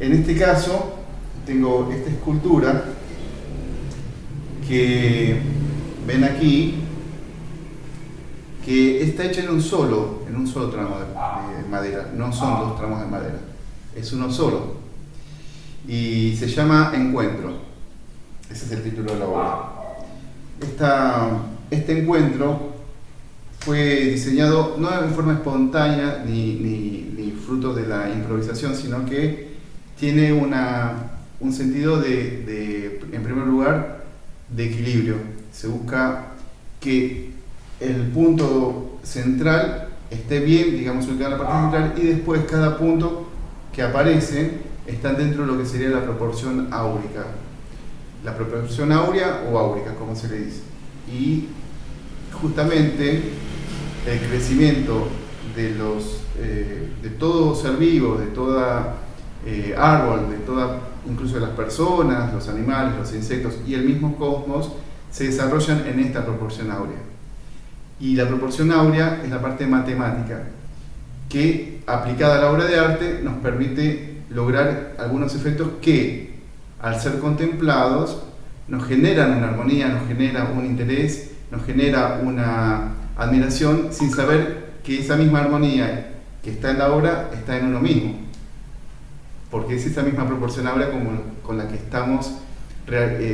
En este caso, tengo esta escultura que ven aquí, que está hecha en un solo tramo de madera, no son dos tramos de madera, es uno solo, y se llama Encuentro. Ese es el título de la obra. Este encuentro fue diseñado no en forma espontánea ni fruto de la improvisación, sino que tiene un sentido en primer lugar, de equilibrio. Se busca que el punto central esté bien, digamos, ubicado en la parte central, y después cada punto que aparece está dentro de lo que sería la proporción áurica. La proporción áurea o áurica, como se le dice. Y justamente el crecimiento de todo ser vivo, de toda árbol, incluso de las personas, los animales, los insectos y el mismo cosmos, se desarrollan en esta proporción áurea. Y la proporción áurea es la parte matemática que, aplicada a la obra de arte, nos permite lograr algunos efectos que, al ser contemplados, nos generan una armonía, nos genera un interés, nos genera una admiración, sin saber que esa misma armonía que está en la obra está en uno mismo, porque es esa misma proporción áurea con la que estamos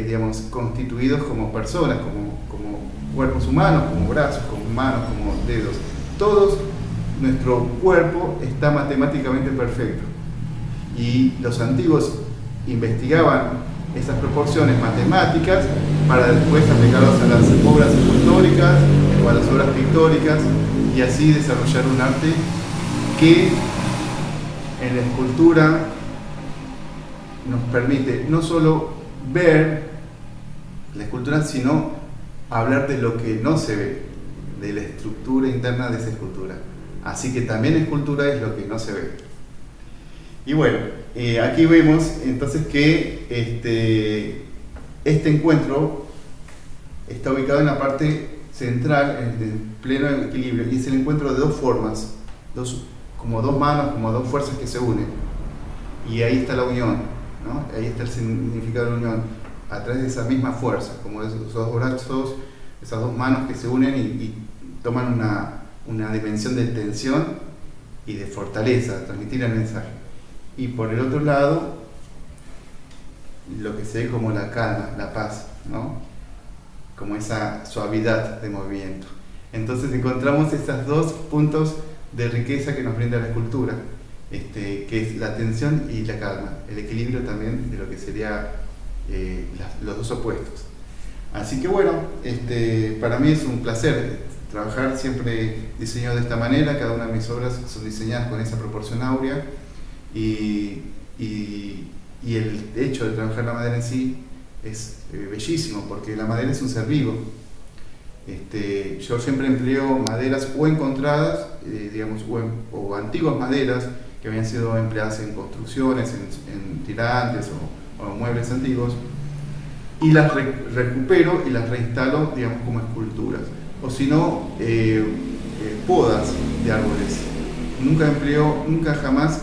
digamos, constituidos como personas, como cuerpos humanos, como brazos, como manos, como dedos. Todos, nuestro cuerpo está matemáticamente perfecto. Y los antiguos investigaban esas proporciones matemáticas para después aplicarlas a las obras escultóricas o a las obras pictóricas, y así desarrollar un arte que en la escultura nos permite no solo ver la escultura, sino hablar de lo que no se ve, de la estructura interna de esa escultura. Así que también escultura es lo que no se ve. Y bueno, aquí vemos entonces que este encuentro está ubicado en la parte central, en pleno equilibrio, y es el encuentro de dos formas, como dos manos, como dos fuerzas que se unen. Y ahí está la unión, ¿no? Ahí está el significado de la unión, a través de esa misma fuerza, como esos dos brazos, esas dos manos que se unen y toman una dimensión de tensión y de fortaleza, transmitir el mensaje. Y por el otro lado, lo que se ve como la calma, la paz, ¿no? Como esa suavidad de movimiento. Entonces encontramos estos dos puntos de riqueza que nos brinda la escultura, que es la tensión y la calma, el equilibrio también de lo que serían los dos opuestos. Así que bueno, para mí es un placer trabajar, siempre diseñado de esta manera. Cada una de mis obras son diseñadas con esa proporción áurea, y el hecho de trabajar la madera en sí es bellísimo, porque la madera es un ser vivo. Yo siempre empleo maderas o encontradas, digamos, o antiguas maderas que habían sido empleadas en construcciones, en tirantes o muebles antiguos, y las recupero y las reinstalo, digamos, como esculturas. O si no, podas de árboles. Nunca jamás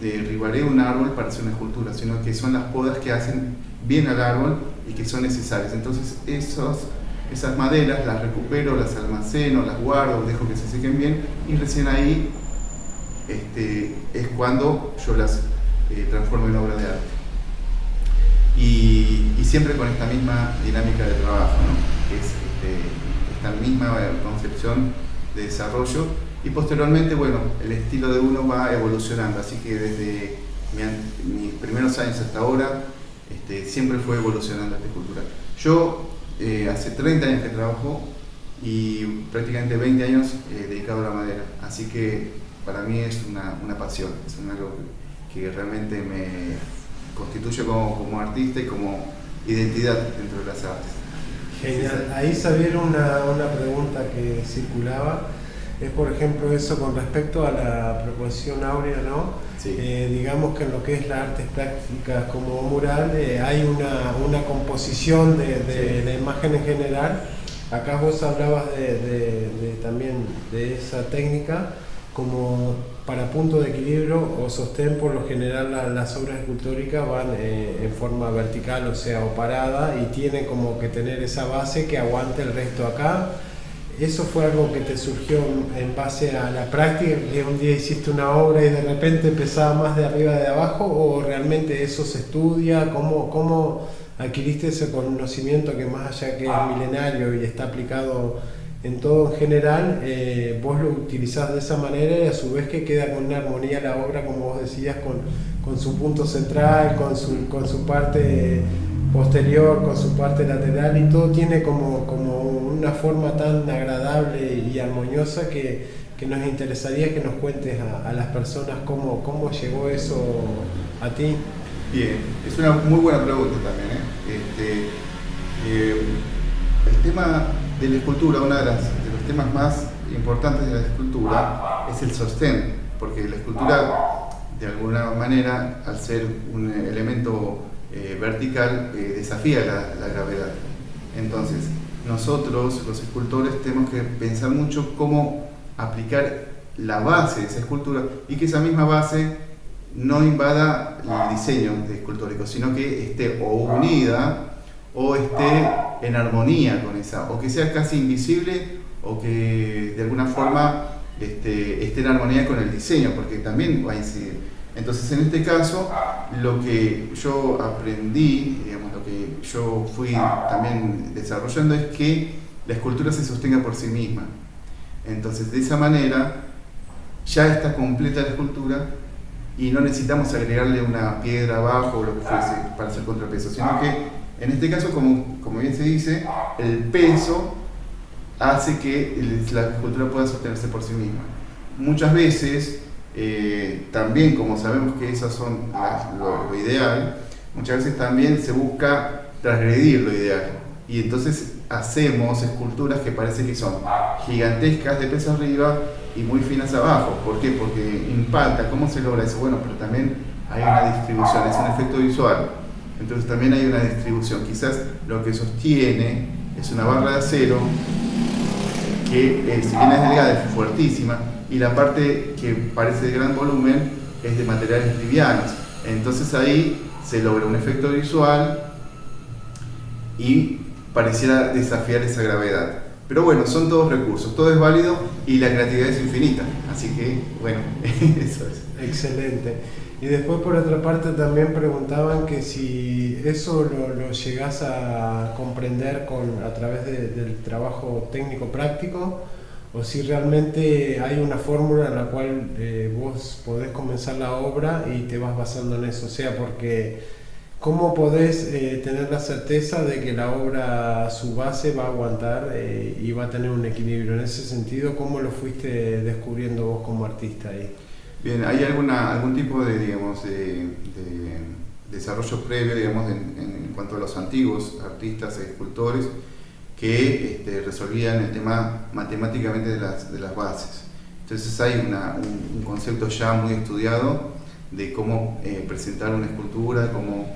derribaré un árbol para hacer una escultura, sino que son las podas que hacen bien al árbol y que son necesarias. Entonces esas maderas las recupero, las almaceno, las guardo, dejo que se sequen bien, y recién ahí es cuando yo las transformo en obra de arte. Y siempre con esta misma dinámica de trabajo, ¿no? Que es esta misma concepción de desarrollo, y posteriormente, bueno, el estilo de uno va evolucionando, así que desde mis primeros años hasta ahora siempre fue evolucionando esta escultura. Yo hace 30 años que trabajo y prácticamente 20 años dedicado a la madera, así que para mí es una pasión, es algo que realmente me constituye como artista y como identidad dentro de las artes. Genial. Ahí, Xavier, una pregunta que circulaba es, por ejemplo, eso con respecto a la proporción áurea, ¿no? Sí. Digamos que en lo que es las artes plásticas como mural hay una composición de la imagen en general. Acá vos hablabas también de esa técnica como para punto de equilibrio o sostén, por lo general las obras escultóricas van en forma vertical, o sea, o parada, y tienen como que tener esa base que aguante el resto acá. ¿Eso fue algo que te surgió en base a la práctica, que un día hiciste una obra y de repente pesaba más de arriba de abajo, o realmente eso se estudia? ¿Cómo adquiriste ese conocimiento que, más allá que es milenario y está aplicado en todo en general, vos lo utilizás de esa manera y a su vez que queda con una armonía la obra, como vos decías, con su punto central, con su parte posterior, con su parte lateral, y todo tiene como una forma tan agradable y armoniosa que nos interesaría que nos cuentes a las personas cómo llegó eso a ti? Bien, es una muy buena pregunta también, el tema de la escultura, uno de los temas más importantes de la escultura es el sostén, porque la escultura, de alguna manera, al ser un elemento vertical, desafía la gravedad. Entonces, nosotros, los escultores, tenemos que pensar mucho cómo aplicar la base de esa escultura y que esa misma base no invada el diseño escultórico, sino que esté o unida o esté en armonía con esa, o que sea casi invisible, o que de alguna forma esté en armonía con el diseño, porque también va a incidir. Entonces, en este caso, lo que yo aprendí, digamos, lo que yo fui también desarrollando, es que la escultura se sostenga por sí misma. Entonces, de esa manera ya está completa la escultura y no necesitamos agregarle una piedra abajo o lo que fuese para hacer contrapeso, sino que en este caso, como bien se dice, el peso hace que la escultura pueda sostenerse por sí misma. Muchas veces, también como sabemos que esas son lo ideal, muchas veces también se busca transgredir lo ideal. Y entonces hacemos esculturas que parece que son gigantescas de peso arriba y muy finas abajo. ¿Por qué? Porque impacta. ¿Cómo se logra eso? Bueno, pero también hay una distribución, es un efecto visual. Entonces también hay una distribución. Quizás lo que sostiene es una barra de acero que, si bien es delgada, es fuertísima, y la parte que parece de gran volumen es de materiales livianos. Entonces ahí se logra un efecto visual y pareciera desafiar esa gravedad. Pero bueno, son todos recursos, todo es válido y la creatividad es infinita. Así que, bueno, eso es. Excelente. Y después, por otra parte, también preguntaban que si eso lo llegás a comprender a través del trabajo técnico práctico, o si realmente hay una fórmula en la cual vos podés comenzar la obra y te vas basando en eso. O sea, porque ¿cómo podés tener la certeza de que la obra, su base, va a aguantar y va a tener un equilibrio? En ese sentido, ¿cómo lo fuiste descubriendo vos como artista ahí? Bien, ¿hay algún tipo de, digamos, de desarrollo previo, digamos, en cuanto a los antiguos artistas e escultores que resolvían el tema matemáticamente de las bases? Entonces hay un concepto ya muy estudiado de cómo presentar una escultura, cómo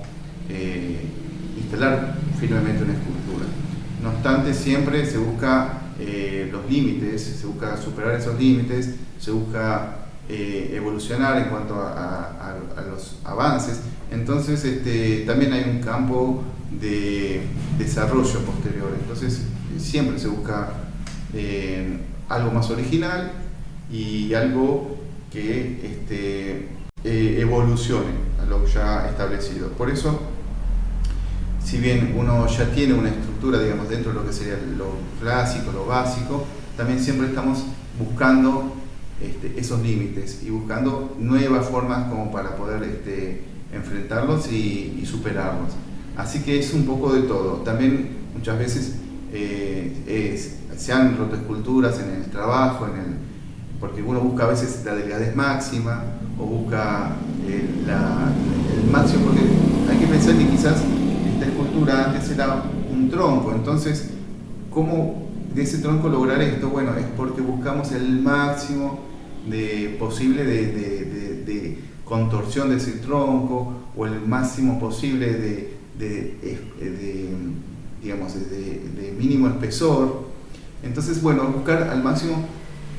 instalar firmemente una escultura. No obstante, siempre se busca los límites, se busca superar esos límites, se busca evolucionar en cuanto a los avances. Entonces también hay un campo de desarrollo posterior. Entonces siempre se busca algo más original y algo que evolucione a lo ya establecido. Por eso, si bien uno ya tiene una estructura, digamos, dentro de lo que sería lo clásico, lo básico, también siempre estamos buscando esos límites y buscando nuevas formas como para poder enfrentarlos y superarlos. Así que es un poco de todo. También muchas veces se han roto esculturas en el trabajo, porque uno busca a veces la delgadez máxima o busca el máximo, porque hay que pensar que quizás esta escultura antes era un tronco. Entonces, ¿cómo de ese tronco lograr esto? Bueno, es porque buscamos el máximo posible de contorsión de ese tronco, o el máximo posible digamos, de mínimo espesor. Entonces, bueno, buscar al máximo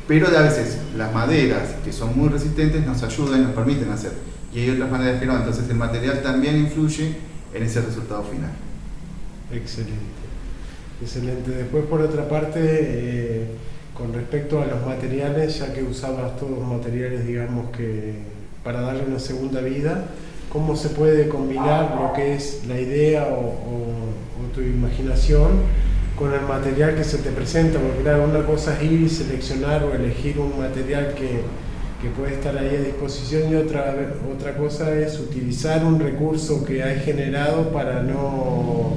Pero a veces las maderas que son muy resistentes nos ayudan y nos permiten hacer. Y hay otras maneras que no, entonces el material también influye en ese resultado final. Excelente, excelente. Después, por otra parte, con respecto a los materiales, ya que usabas todos los materiales, digamos, que para darle una segunda vida, ¿cómo se puede combinar lo que es la idea o tu imaginación con el material que se te presenta? Porque claro, una cosa es ir y seleccionar o elegir un material que puede estar ahí a disposición, y otra cosa es utilizar un recurso que hay generado para no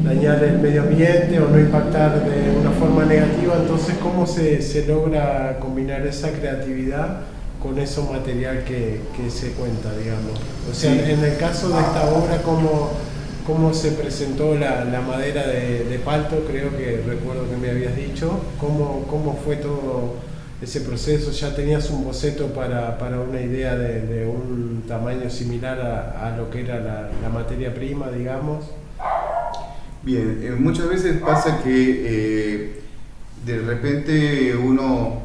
dañar el medio ambiente o no impactar de una forma negativa. Entonces, ¿cómo se logra combinar esa creatividad con ese material que se cuenta, digamos? O sea, Sí. en el caso de esta obra, ¿cómo se presentó la madera de palto? Creo que recuerdo que me habías dicho. ¿Cómo fue todo ese proceso? ¿Ya tenías un boceto para una idea de un tamaño similar a lo que era la materia prima, digamos? Bien, muchas veces pasa que de repente uno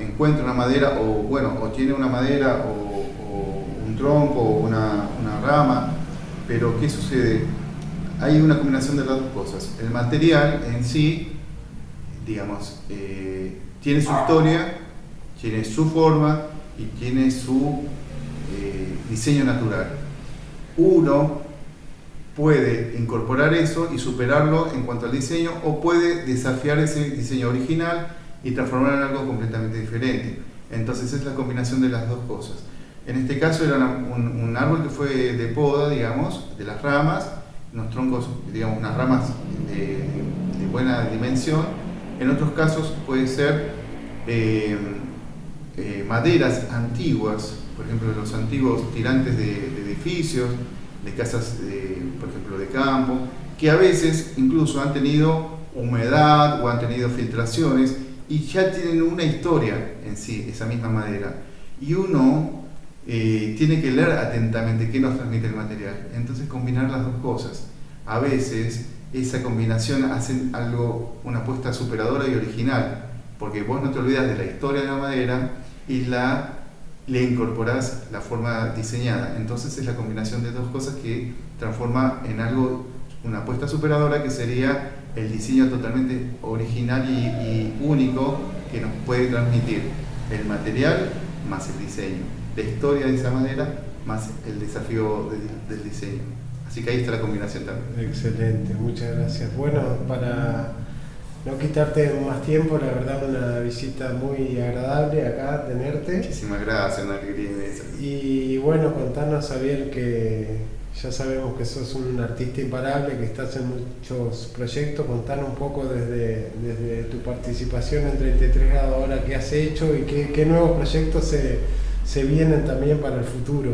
encuentra una madera o tiene una madera o un tronco o una rama, pero ¿qué sucede? Hay una combinación de las dos cosas. El material en sí, digamos, tiene su historia, tiene su forma y tiene su diseño natural. Uno puede incorporar eso y superarlo en cuanto al diseño, o puede desafiar ese diseño original y transformarlo en algo completamente diferente. Entonces es la combinación de las dos cosas. En este caso era un árbol que fue de poda, digamos, de las ramas, unos troncos, digamos, unas ramas de buena dimensión. En otros casos puede ser maderas antiguas, por ejemplo los antiguos tirantes de edificios, de casas, por ejemplo, de campo, que a veces incluso han tenido humedad o han tenido filtraciones y ya tienen una historia en sí, esa misma madera. Y uno tiene que leer atentamente qué nos transmite el material. Entonces combinar las dos cosas. A veces esa combinación hace algo, una apuesta superadora y original, porque vos no te olvidas de la historia de la madera y le incorporás la forma diseñada. Entonces es la combinación de dos cosas que transforma en algo, una apuesta superadora, que sería el diseño totalmente original y único que nos puede transmitir el material más el diseño, la historia de esa madera más el desafío del diseño. Así que ahí está la combinación también. Excelente, muchas gracias. Bueno, para no quitarte más tiempo, la verdad una visita muy agradable acá tenerte. Muchísimas gracias, una alegría inmensa. Y bueno, contanos, Javier, que ya sabemos que sos un artista imparable, que estás en muchos proyectos. Contanos un poco desde tu participación en 33 grados ahora, qué has hecho y qué nuevos proyectos se vienen también para el futuro.